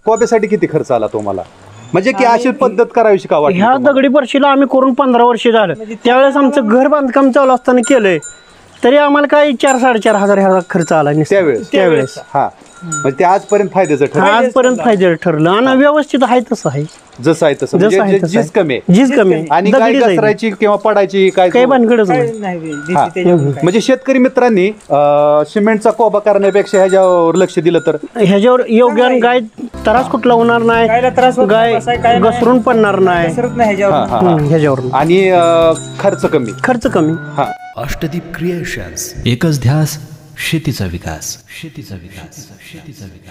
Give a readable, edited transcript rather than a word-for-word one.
कोब्यासाठी किती खर्च आला तुम्हाला? म्हणजे की अशी पद्धत करावीशी का वाटली ह्या तुम्हाला? दगडी परशीला आम्ही करून 15 वर्ष झालं. त्यावेळेस आमचं घर बांधकाम चालू असताना केलंय, तरी आम्हाला काही 4-4.5 हजार खर्च आला नुसता. त्यावेळेस हा म्हणजे ते आजपर्यंत फायद्याचं ठरलं. आजपर्यंत फायद्याचं ठरलं आणि व्यवस्थित आहे तसं आहे. जसं आहे तसं जसं आहे म्हणजे तसं झीज आहे. कमी आहे. झीज कमी आहे. आणि काय दगडीच आहे. घसरायची किंवा पडायची काय काही भानगडच काय नाही. नाही भीती हा. त्याच्यावर काय. म्हणजे शेतकरी मित्रांनी सिमेंटचा कोबा करण्यापेक्षा ह्याच्यावर लक्ष दिलं तर ह्याच्यावर योग्य आणि गाय त्रास कुठला होणार गायला नाही, त्रास होत गाय नाही, बसाय काय नाही. घसरून पडणार नाही. घसरत नाही ह्याच्यावर. हा, हा, हा. ह्याच्यावर आणि खर्च कमी. खर्च कमी. हा अष्टदीप क्रिएशन्स. एकच ध्यास, शेतीचा विकास. शेतीचा विकास. शेतीचा विकास.